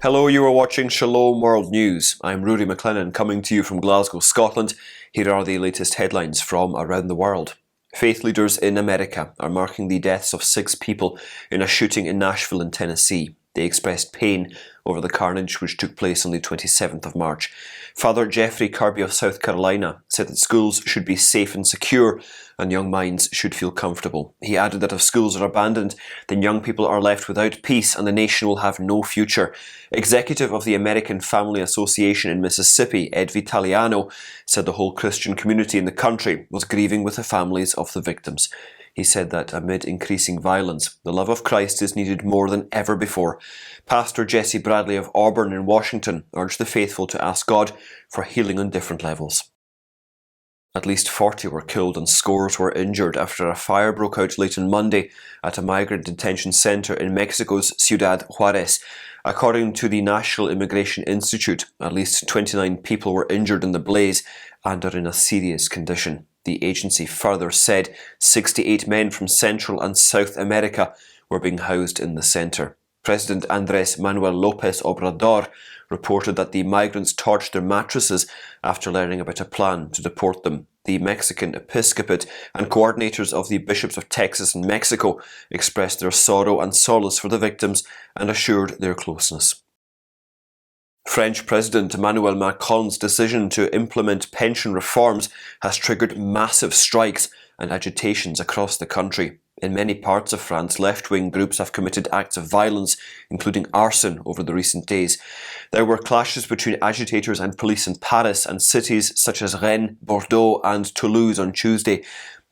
Hello, you are watching Shalom World News. I'm Rudy McLennan coming to you from Glasgow, Scotland. Here are the latest headlines from around the world. Faith leaders in America are marking the deaths of 6 people in a shooting in Nashville in Tennessee. They expressed pain over the carnage which took place on the 27th of March. Father Jeffrey Kirby of South Carolina said that schools should be safe and secure and young minds should feel comfortable. He added that if schools are abandoned, then young people are left without peace and the nation will have no future. Executive of the American Family Association in Mississippi, Ed Vitaliano, said the whole Christian community in the country was grieving with the families of the victims. He said that amid increasing violence, the love of Christ is needed more than ever before. Pastor Jesse Bradley of Auburn in Washington urged the faithful to ask God for healing on different levels. At least 40 were killed and scores were injured after a fire broke out late on Monday at a migrant detention center in Mexico's Ciudad, Juarez. According to the National Immigration Institute, at least 29 people were injured in the blaze and are in a serious condition. The agency further said 68 men from Central and South America were being housed in the center. President Andrés Manuel López Obrador reported that the migrants torched their mattresses after learning about a plan to deport them. The Mexican Episcopate and coordinators of the bishops of Texas and Mexico expressed their sorrow and solace for the victims and assured their closeness. French President Emmanuel Macron's decision to implement pension reforms has triggered massive strikes and agitations across the country. In many parts of France, left-wing groups have committed acts of violence, including arson, over the recent days. There were clashes between agitators and police in Paris and cities such as Rennes, Bordeaux and Toulouse on Tuesday.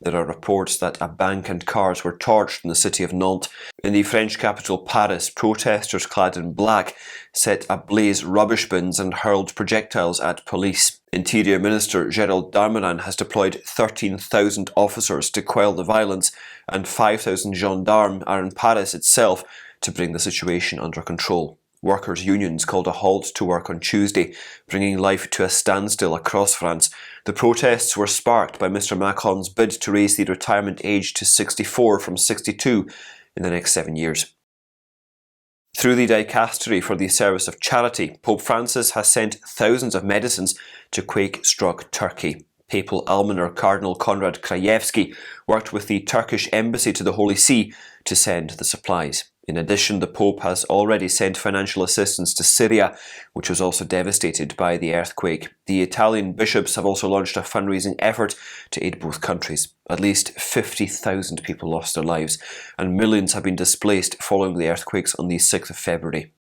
There are reports that a bank and cars were torched in the city of Nantes. In the French capital Paris, protesters clad in black set ablaze rubbish bins and hurled projectiles at police. Interior Minister Gérald Darmanin has deployed 13,000 officers to quell the violence, and 5,000 gendarmes are in Paris itself to bring the situation under control. Workers' unions called a halt to work on Tuesday, bringing life to a standstill across France. The protests were sparked by Mr Macron's bid to raise the retirement age to 64 from 62 in the next 7 years. Through the Dicastery for the Service of Charity, Pope Francis has sent thousands of medicines to quake-struck Turkey. Papal almoner Cardinal Konrad Krajewski worked with the Turkish embassy to the Holy See to send the supplies. In addition, the Pope has already sent financial assistance to Syria, which was also devastated by the earthquake. The Italian bishops have also launched a fundraising effort to aid both countries. At least 50,000 people lost their lives, and millions have been displaced following the earthquakes on the 6th of February.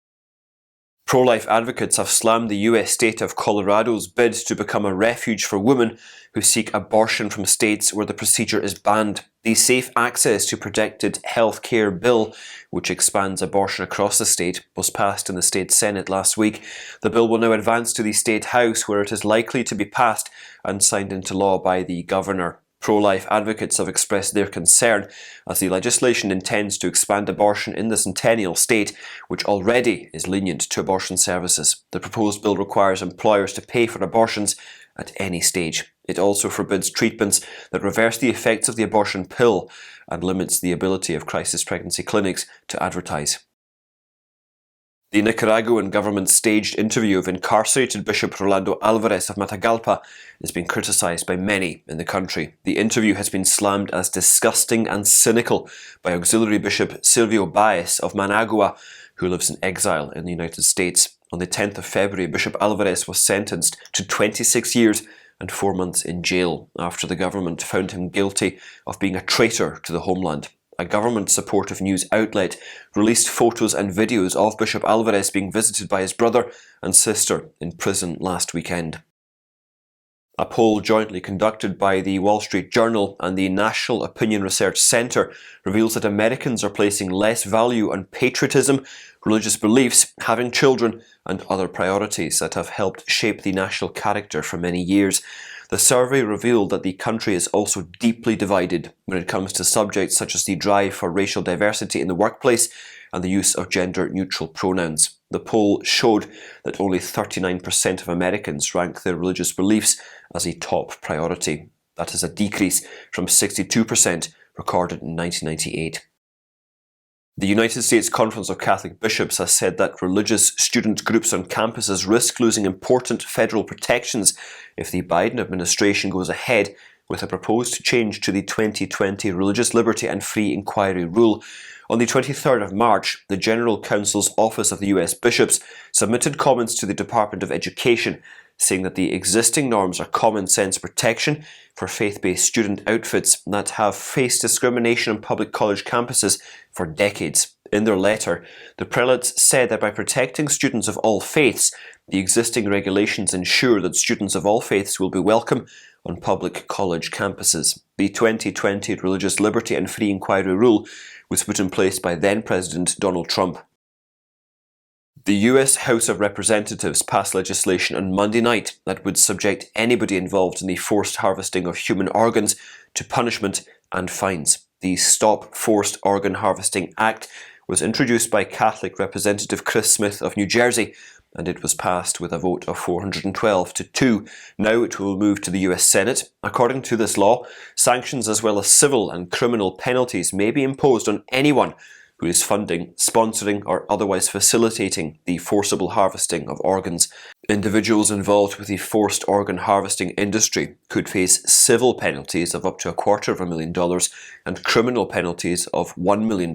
Pro-life advocates have slammed the US state of Colorado's bid to become a refuge for women who seek abortion from states where the procedure is banned. The Safe Access to Protected Health Care Bill, which expands abortion across the state, was passed in the state Senate last week. The bill will now advance to the state House, where it is likely to be passed and signed into law by the governor. Pro-life advocates have expressed their concern as the legislation intends to expand abortion in the centennial state, which already is lenient to abortion services. The proposed bill requires employers to pay for abortions at any stage. It also forbids treatments that reverse the effects of the abortion pill and limits the ability of crisis pregnancy clinics to advertise. The Nicaraguan Government's staged interview of incarcerated Bishop Rolando Alvarez of Matagalpa is being criticised by many in the country. The interview has been slammed as disgusting and cynical by Auxiliary Bishop Silvio Baez of Managua, who lives in exile in the United States. On the 10th of February, Bishop Alvarez was sentenced to 26 years and 4 months in jail after the government found him guilty of being a traitor to the homeland. A government-supportive news outlet released photos and videos of Bishop Alvarez being visited by his brother and sister in prison last weekend. A poll jointly conducted by the Wall Street Journal and the National Opinion Research Center reveals that Americans are placing less value on patriotism, religious beliefs, having children, and other priorities that have helped shape the national character for many years. The survey revealed that the country is also deeply divided when it comes to subjects such as the drive for racial diversity in the workplace and the use of gender-neutral pronouns. The poll showed that only 39% of Americans rank their religious beliefs as a top priority. That is a decrease from 62% recorded in 1998. The United States Conference of Catholic Bishops has said that religious student groups on campuses risk losing important federal protections if the Biden administration goes ahead with a proposed change to the 2020 Religious Liberty and Free Inquiry Rule. On the 23rd of March, the General Counsel's Office of the US Bishops submitted comments to the Department of Education, saying that the existing norms are common sense protection for faith-based student outfits that have faced discrimination on public college campuses for decades. In their letter, the prelates said that by protecting students of all faiths, the existing regulations ensure that students of all faiths will be welcome on public college campuses. The 2020 Religious Liberty and Free Inquiry Rule was put in place by then-President Donald Trump. The US House of Representatives passed legislation on Monday night that would subject anybody involved in the forced harvesting of human organs to punishment and fines. The Stop Forced Organ Harvesting Act was introduced by Catholic Representative Chris Smith of New Jersey, and it was passed with a vote of 412 to 2. Now it will move to the US Senate. According to this law, sanctions as well as civil and criminal penalties may be imposed on anyone who is funding, sponsoring or otherwise facilitating the forcible harvesting of organs. Individuals involved with the forced organ harvesting industry could face civil penalties of up to $250,000 and criminal penalties of $1 million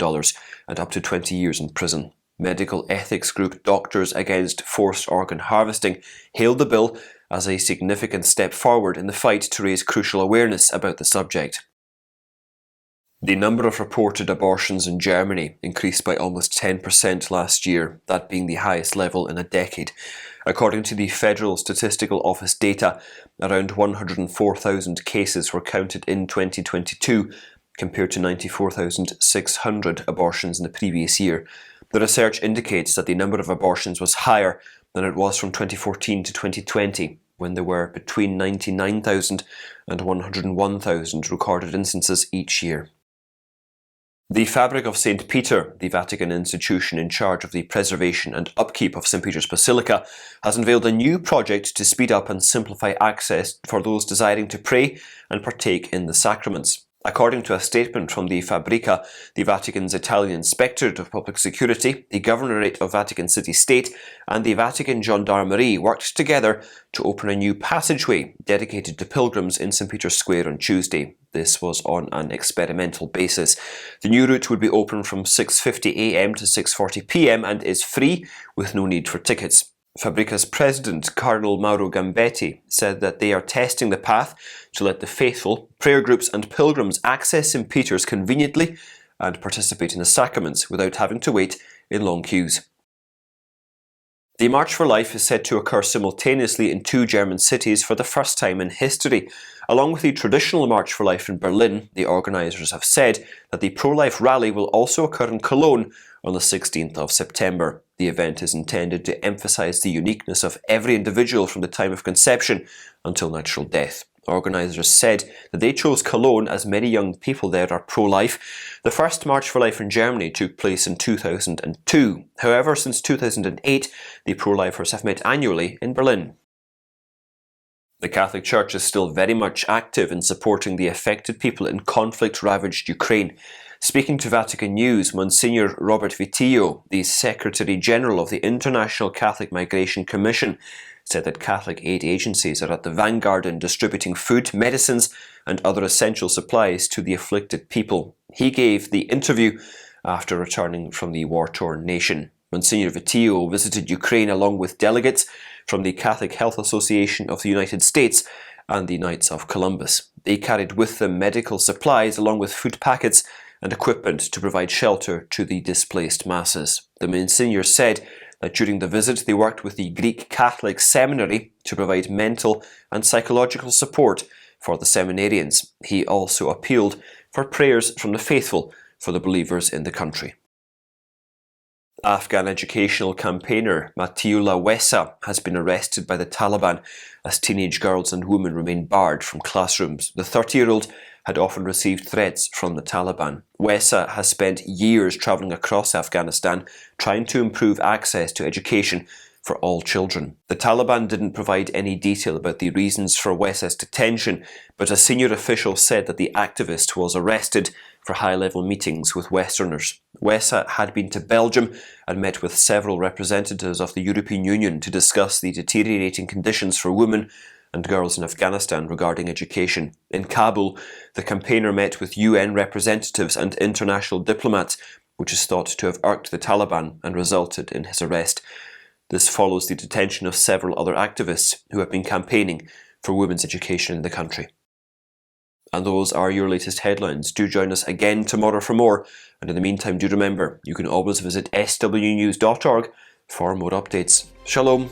and up to 20 years in prison. Medical ethics group Doctors Against Forced Organ Harvesting hailed the bill as a significant step forward in the fight to raise crucial awareness about the subject. The number of reported abortions in Germany increased by almost 10% last year, that being the highest level in a decade. According to the Federal Statistical Office data, around 104,000 cases were counted in 2022, compared to 94,600 abortions in the previous year. The research indicates that the number of abortions was higher than it was from 2014 to 2020, when there were between 99,000 and 101,000 recorded instances each year. The Fabric of St. Peter, the Vatican institution in charge of the preservation and upkeep of St. Peter's Basilica, has unveiled a new project to speed up and simplify access for those desiring to pray and partake in the sacraments. According to a statement from the Fabrica, the Vatican's Italian Inspectorate of Public Security, the Governorate of Vatican City State, and the Vatican Gendarmerie worked together to open a new passageway dedicated to pilgrims in St. Peter's Square on Tuesday. This was on an experimental basis. The new route would be open from 6:50 a.m. to 6:40 p.m. and is free with no need for tickets. Fabrica's president, Cardinal Mauro Gambetti, said that they are testing the path to let the faithful, prayer groups and pilgrims access St. Peter's conveniently and participate in the sacraments without having to wait in long queues. The March for Life is said to occur simultaneously in 2 German cities for the first time in history. Along with the traditional March for Life in Berlin, the organisers have said that the pro-life rally will also occur in Cologne on the 16th of September. The event is intended to emphasise the uniqueness of every individual from the time of conception until natural death. Organisers said that they chose Cologne as many young people there are pro-life. The first March for Life in Germany took place in 2002. However, since 2008, the pro-lifers have met annually in Berlin. The Catholic Church is still very much active in supporting the affected people in conflict-ravaged Ukraine. Speaking to Vatican News, Monsignor Robert Vitillo, the Secretary General of the International Catholic Migration Commission, said that Catholic aid agencies are at the vanguard in distributing food, medicines and other essential supplies to the afflicted people. He gave the interview after returning from the war-torn nation. Monsignor Vitillo visited Ukraine along with delegates from the Catholic Health Association of the United States and the Knights of Columbus. They carried with them medical supplies along with food packets and equipment to provide shelter to the displaced masses. The Monsignor said that during the visit they worked with the Greek Catholic Seminary to provide mental and psychological support for the seminarians. He also appealed for prayers from the faithful for the believers in the country. Afghan educational campaigner Matiullah Wessa has been arrested by the Taliban as teenage girls and women remain barred from classrooms. The 30-year-old had often received threats from the Taliban. Wessa has spent years travelling across Afghanistan trying to improve access to education for all children. The Taliban didn't provide any detail about the reasons for Wessa's detention, but a senior official said that the activist was arrested for high-level meetings with Westerners. Wessa had been to Belgium and met with several representatives of the European Union to discuss the deteriorating conditions for women and girls in Afghanistan regarding education. In Kabul, the campaigner met with UN representatives and international diplomats, which is thought to have irked the Taliban and resulted in his arrest. This follows the detention of several other activists who have been campaigning for women's education in the country. And those are your latest headlines. Do join us again tomorrow for more, and in the meantime, do remember, you can always visit swnews.org for more updates. Shalom.